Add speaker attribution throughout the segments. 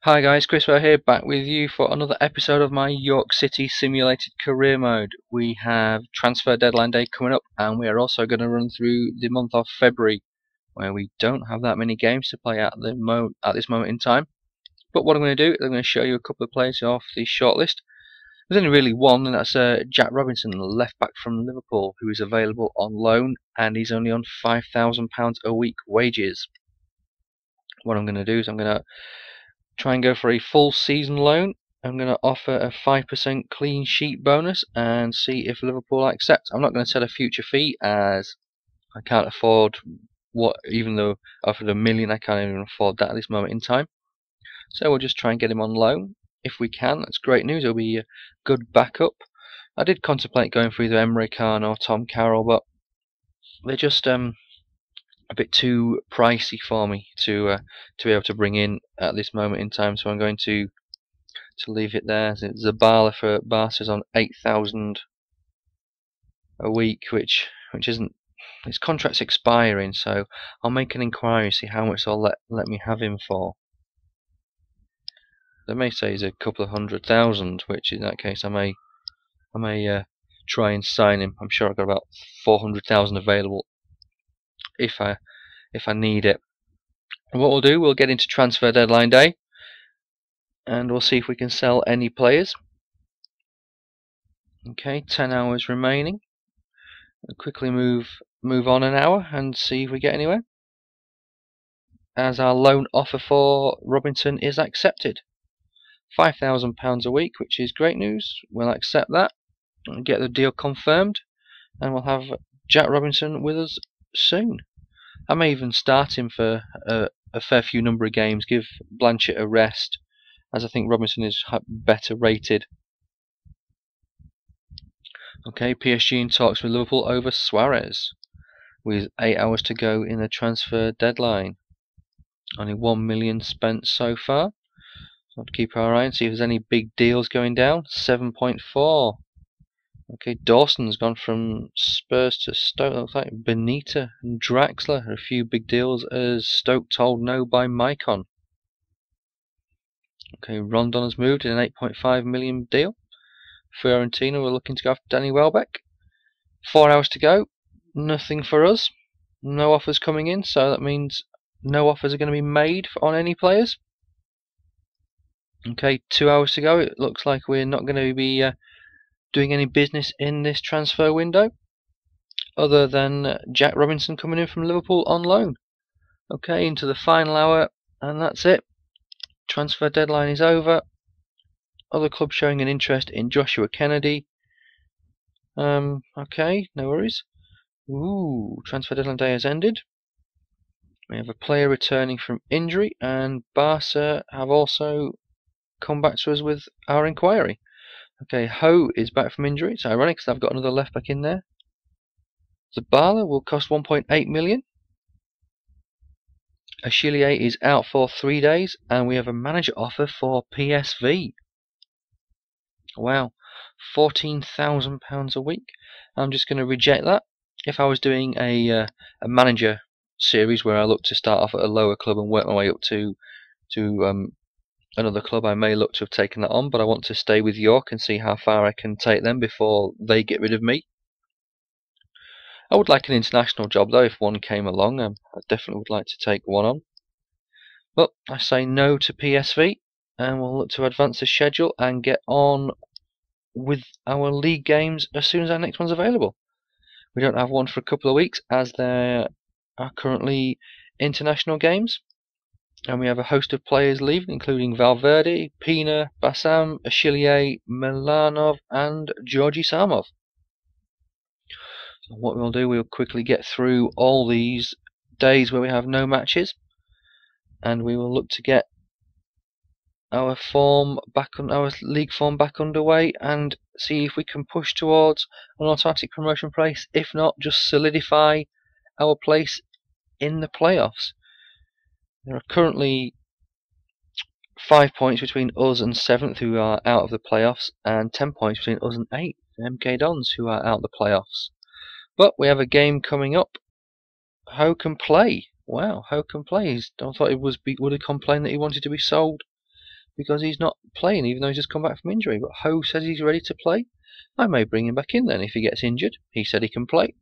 Speaker 1: Hi guys, Chris here, back with you for another episode of my York City Simulated Career Mode. We have transfer deadline day coming up, and we are also going to run through the month of February, where we don't have that many games to play at this moment in time. But what I'm going to do is I'm going to show you a couple of players off the shortlist. There's only really one, and that's Jack Robinson, left back from Liverpool, who is available on loan, and he's only on £5,000 a week wages. What I'm going to do is I'm going to try and go for a full season loan. I'm going to offer a 5% clean sheet bonus and see if Liverpool accept. I'm not going to set a future fee, as I can't afford even though I offered £1 million, I can't even afford that at this moment in time. So we'll just try and get him on loan. If we can, that's great news. It'll be a good backup. I did contemplate going for either Emre Can or Tom Carroll, but they're just a bit too pricey for me to be able to bring in at this moment in time. So I'm going to leave it there. Zabala for Barca is on 8,000 a week, which isn't. His contract's expiring, so I'll make an inquiry, see how much they'll let me have him for. They may say he's a couple of 100,000, which in that case I may try and sign him. I'm sure I've got about 400,000 available if I need it. And what we'll do, we'll get into transfer deadline day, and we'll see if we can sell any players. Okay, 10 hours remaining. We'll quickly move on an hour and see if we get anywhere, as our loan offer for Robinson is accepted. £5,000 a week, which is great news. We'll accept that and get the deal confirmed, and we'll have Jack Robinson with us soon. I may even start him for a fair few number of games, give Blanchett a rest, as I think Robinson is better rated. Okay, PSG in talks with Liverpool over Suarez, with 8 hours to go in the transfer deadline. Only 1 million spent so far. So I'll keep our eye and see if there's any big deals going down. 7.4. Okay, Dawson's gone from Spurs to Stoke. Looks like Benita and Draxler are a few big deals, as Stoke told no by Mycon. Okay, Rondon has moved in an 8.5 million deal. Fiorentina were looking to go after Danny Welbeck. 4 hours to go. Nothing for us. No offers coming in, so that means no offers are going to be made on any players. Okay, 2 hours to go. It looks like we're not going to be doing any business in this transfer window, other than Jack Robinson coming in from Liverpool on loan. Okay, into the final hour, and that's it. Transfer deadline is over. Other clubs showing an interest in Joshua Kennedy. Okay, no worries. Ooh, transfer deadline day has ended. We have a player returning from injury, and Barca have also come back to us with our inquiry. Okay, Ho is back from injury. It's ironic because I've got another left back in there. Zabala will cost 1.8 million. Achille is out for 3 days, and we have a manager offer for PSV. Wow, £14,000 a week. I'm just going to reject that. If I was doing a manager series where I look to start off at a lower club and work my way up to another club, I may look to have taken that on, but I want to stay with York and see how far I can take them before they get rid of me. I would like an international job though. If one came along, I definitely would like to take one on. But I say no to PSV, and we'll look to advance the schedule and get on with our league games as soon as our next one's available. We don't have one for a couple of weeks, as there are currently international games, and we have a host of players leaving, including Valverde, Pina, Bassam, Achille, Milanov, and Georgi Samov. So what we'll do, we'll quickly get through all these days where we have no matches, and we will look to get our league form back underway, and see if we can push towards an automatic promotion place. If not, just solidify our place in the playoffs. There are currently 5 points between us and 7th, who are out of the playoffs, and 10 points between us and 8th, MK Dons, who are out of the playoffs. But we have a game coming up. Ho can play. Wow, Ho can play. I thought it would have complained that he wanted to be sold because he's not playing, even though he's just come back from injury. But Ho says he's ready to play. I may bring him back in then if he gets injured. He said he can play.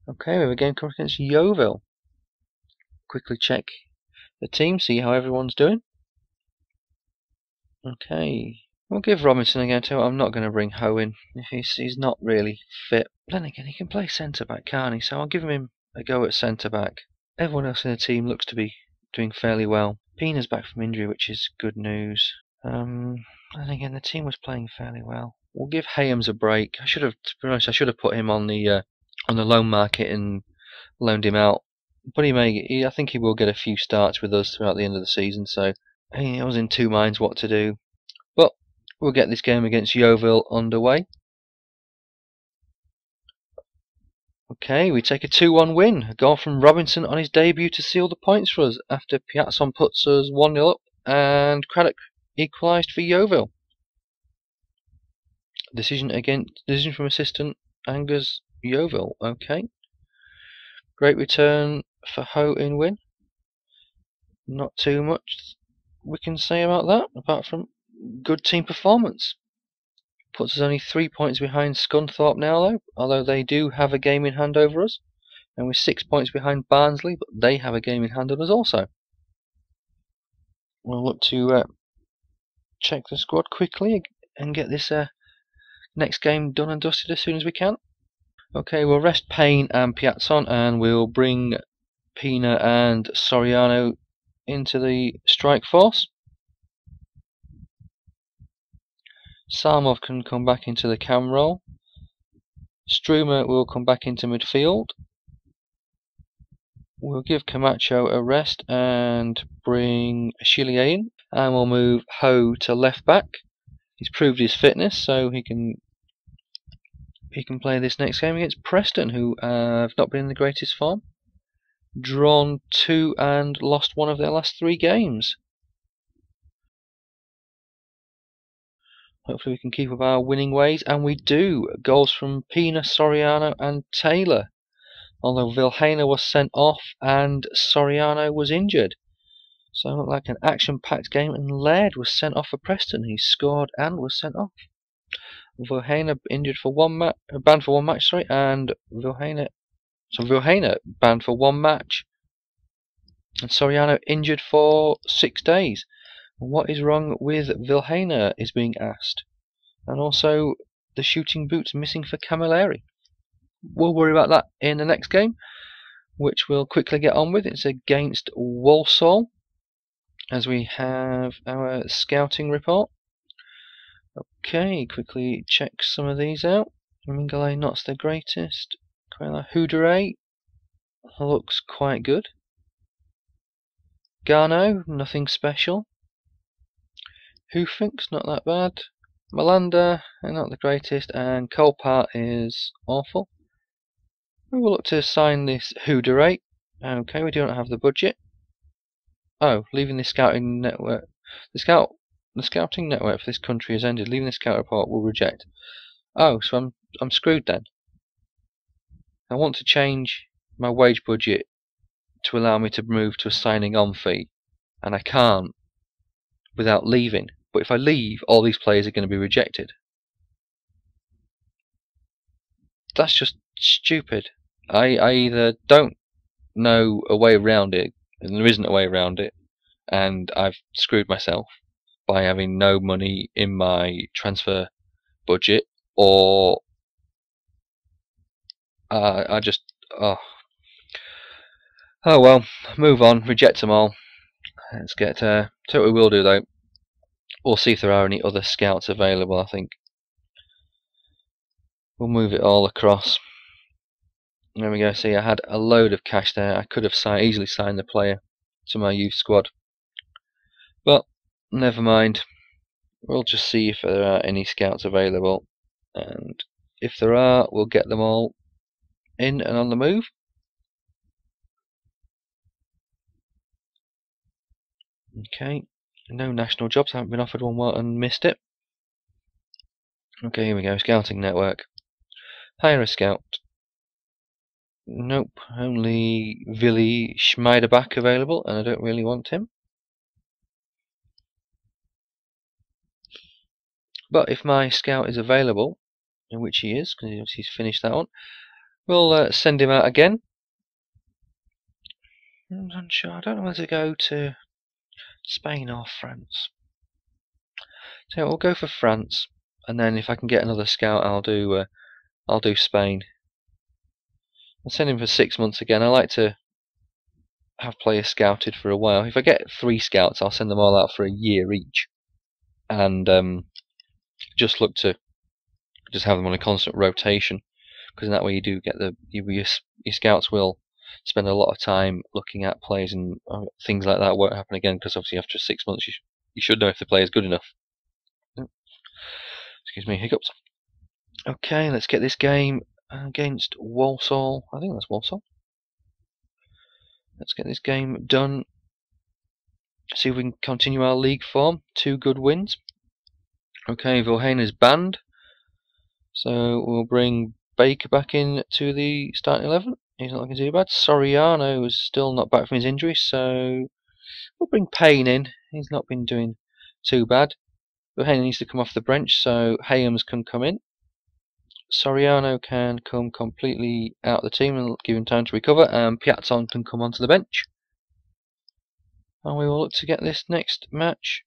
Speaker 1: Okay, we have a game coming against Yeovil. Quickly check the team, see how everyone's doing. Okay, we'll give Robinson a go too. I'm not going to bring Ho in if he's not really fit. Then again, he can play centre back, can't he? So I'll give him a go at centre back. Everyone else in the team looks to be doing fairly well. Pina's back from injury, which is good news. And again, the team was playing fairly well. We'll give Hayams a break. To be honest, I should have put him on the loan market and loaned him out. But I think he will get a few starts with us throughout the end of the season. So I was in two minds what to do. But we'll get this game against Yeovil underway. Okay, we take a 2-1 win. A goal from Robinson on his debut to seal the points for us after Piazzon puts us 1-0 up and Craddock equalised for Yeovil. Decision from assistant Angers Yeovil. Okay. Great return for Ho in win. Not too much we can say about that, apart from good team performance. Puts us only 3 points behind Scunthorpe now though, although they do have a game in hand over us. And we're 6 points behind Barnsley, but they have a game in hand on us also. We'll look to check the squad quickly and get this next game done and dusted as soon as we can. Okay, we'll rest Payne and Piazzon and we'll bring Pina and Soriano into the strike force. Sarmov can come back into the cam role. Strumer will come back into midfield. We'll give Camacho a rest and bring Chilier in. And we'll move Ho to left back. He's proved his fitness, so he can play this next game against Preston, who have not been in the greatest form. Drawn 2 and lost 1 of their last 3 games. Hopefully we can keep up our winning ways, and we do. Goals from Pina, Soriano and Taylor. Although Vilhena was sent off and Soriano was injured. So it looked like an action-packed game, and Laird was sent off for Preston. He scored and was sent off. Vilhena banned for one match, and Vilhena banned for 1 match. And Soriano injured for 6 days. What is wrong with Vilhena is being asked. And also the shooting boots missing for Camilleri. We'll worry about that in the next game, which we'll quickly get on with. It's against Walsall, as we have our scouting report. Okay, quickly check some of these out. Mingale, not the greatest. Houderay looks quite good. Garno, nothing special. Hoofinks, not that bad. Malanda, not the greatest. And Colpart is awful. We will look to sign this Houderay. Okay, we do not have the budget. Oh, leaving the scouting network. The scouting network for this country has ended. Leaving the scout report will reject. Oh, so I'm screwed then. I want to change my wage budget to allow me to move to a signing on fee, and I can't without leaving. But if I leave, all these players are going to be rejected. That's just stupid. I either don't know a way around it, and there isn't a way around it, and I've screwed myself by having no money in my transfer budget, or I just oh well, move on, reject them all. Let's get to what we will do though. We'll see if there are any other scouts available. I think we'll move it all across. There we go. See, I had a load of cash there. I could have easily signed the player to my youth squad, but never mind. We'll just see if there are any scouts available, and if there are, we'll get them all in and on the move. Okay, no national jobs. I haven't been offered one and missed it. Okay, here we go. Scouting network. Hire a scout. Nope, only Willy Schmeiderbach available, and I don't really want him. But if my scout is available, in which he is, because he's finished that one, we'll send him out again. I'm unsure. I don't know whether to go to Spain or France. So we'll go for France, and then if I can get another scout, I'll do Spain. I'll send him for 6 months again. I like to have players scouted for a while. If I get 3 scouts, I'll send them all out for a year each, and just look to just have them on a constant rotation, because in that way you do get your scouts will spend a lot of time looking at players, and things like that won't happen again, because obviously after 6 months you should know if the player is good enough. Excuse me, hiccups. Okay, let's get this game against Walsall. I think that's Walsall. Let's get this game done. See if we can continue our league form. 2 good wins. Okay, Vilhena is banned, so we'll bring Baker back in to the starting 11. He's not looking too bad. Soriano is still not back from his injury, so we'll bring Payne in. He's not been doing too bad. Vilhena needs to come off the bench, so Hayams can come in. Soriano can come completely out of the team and give him time to recover, and Piazzon can come onto the bench. And we will look to get this next match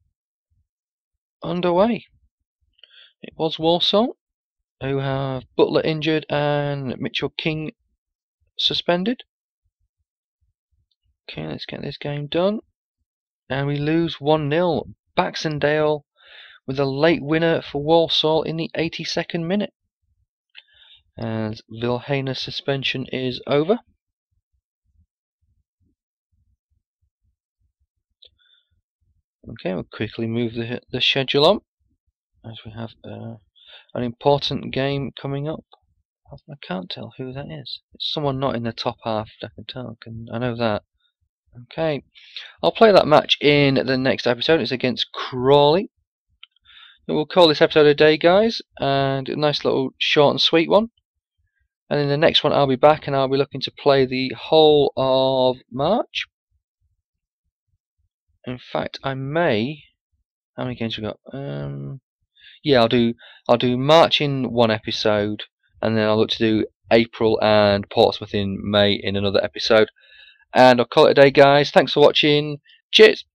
Speaker 1: underway. It was Walsall, who have Butler injured and Mitchell King suspended. Okay, let's get this game done. And we lose 1-0. Baxendale with a late winner for Walsall in the 82nd minute. And Vilhena's suspension is over. Okay, we'll quickly move the schedule on, as we have an important game coming up. I can't tell who that is. It's someone not in the top half, I can tell. I know that. Okay, I'll play that match in the next episode. It's against Crawley. We'll call this episode a day, guys, and a nice little short and sweet one. And in the next one I'll be back, and I'll be looking to play the whole of March. In fact, I may. How many games we got? Yeah, I'll do March in one episode, and then I'll look to do April and Portsmouth in May in another episode. And I'll call it a day, guys. Thanks for watching. Cheers.